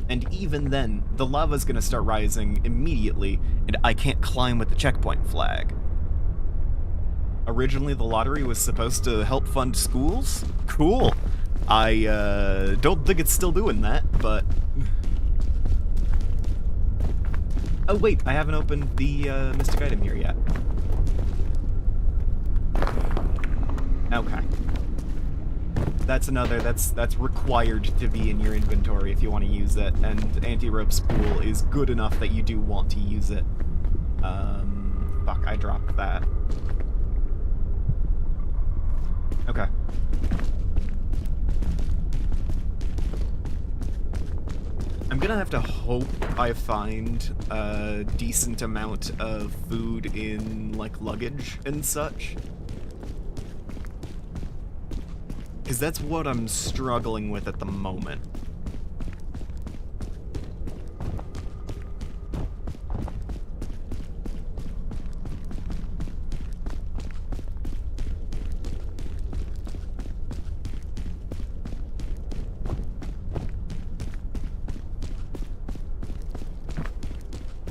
And even then, the lava's gonna start rising immediately, and I can't climb with the checkpoint flag. Originally, the lottery was supposed to help fund schools? Cool. I, don't think it's still doing that, but... Oh, wait, I haven't opened the, mystic item here yet. Okay. That's another, that's required to be in your inventory if you want to use it, and anti-rope spool is good enough that you do want to use it. Fuck, I dropped that. Okay. I'm gonna have to hope I find a decent amount of food in, like, luggage and such. Because that's what I'm struggling with at the moment.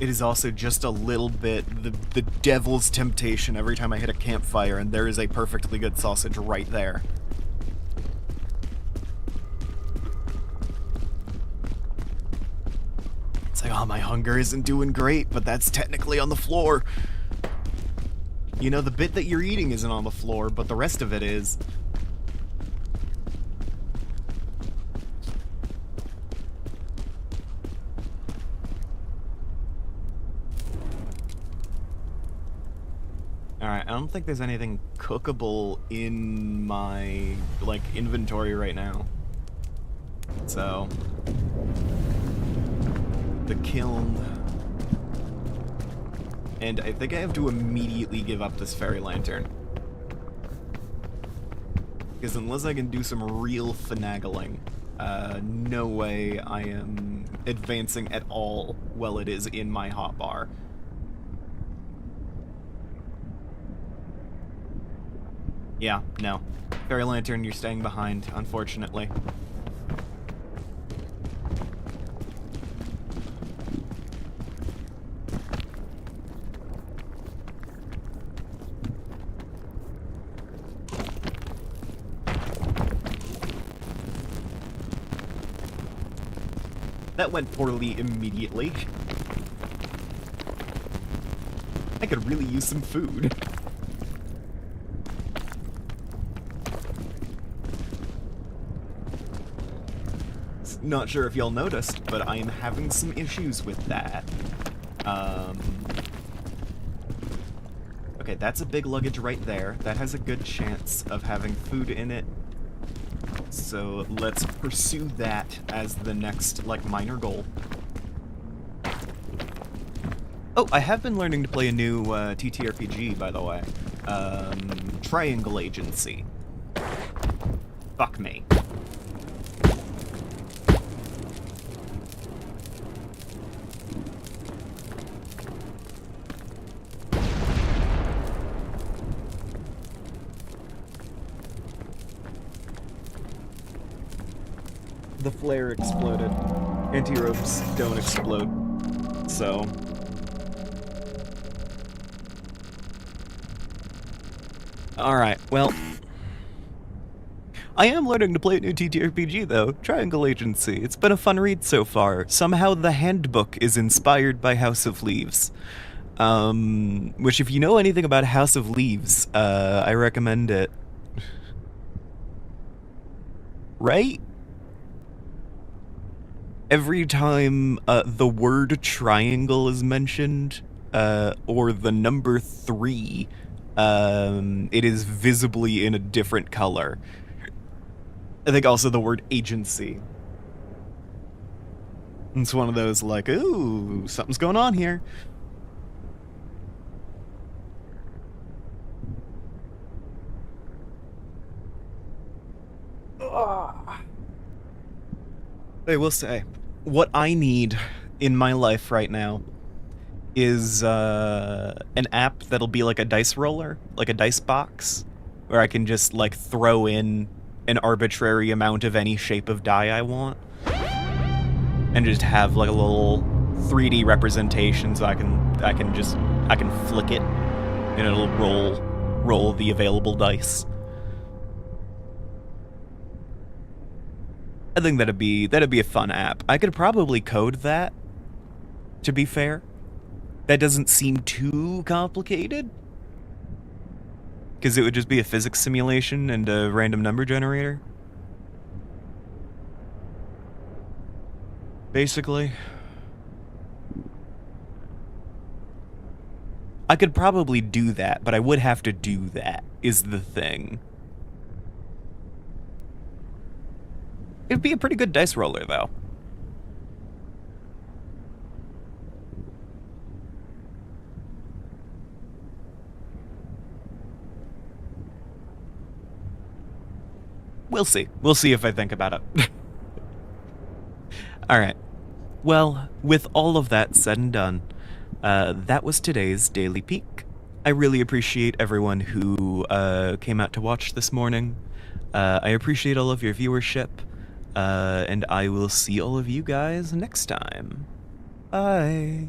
it is also just a little bit the devil's temptation every time I hit a campfire, and there is a perfectly good sausage right there. It's like, oh, my hunger isn't doing great, but that's technically on the floor. You know, the bit that you're eating isn't on the floor, but the rest of it is. Alright, I don't think there's anything cookable in my, like, inventory right now. So... the kiln... and I think I have to immediately give up this fairy lantern. Because unless I can do some real finagling, no way I am advancing at all while it is in my hotbar. Yeah, no. Fairy lantern, you're staying behind, unfortunately. That went poorly immediately. I could really use some food. Not sure if y'all noticed, but I am having some issues with that. Okay, that's a big luggage right there. That has a good chance of having food in it. So let's pursue that as the next, like, minor goal. Oh, I have been learning to play a new TTRPG, by the way. Triangle Agency. Fuck me. The flare exploded. Anti-ropes don't explode. So... alright, well... I am learning to play a new TTRPG, though. Triangle Agency. It's been a fun read so far. Somehow the handbook is inspired by House of Leaves. Which, if you know anything about House of Leaves, I recommend it. Right? Every time the word triangle is mentioned, or the number 3, it is visibly in a different color. I think also the word agency. It's one of those like, ooh, something's going on here. I will say, what I need in my life right now is an app that'll be like a dice roller, like a dice box, where I can just like throw in an arbitrary amount of any shape of die I want, and just have like a little 3D representation, so I can flick it, and it'll roll the available dice. I think that'd be a fun app. I could probably code that, to be fair. That doesn't seem too complicated, because it would just be a physics simulation and a random number generator. Basically. I could probably do that, but I would have to do that, is the thing. It'd be a pretty good dice roller, though. We'll see. We'll see if I think about it. Alright. Well, with all of that said and done, that was today's Daily Peek. I really appreciate everyone who came out to watch this morning. I appreciate all of your viewership. And I will see all of you guys next time. Bye.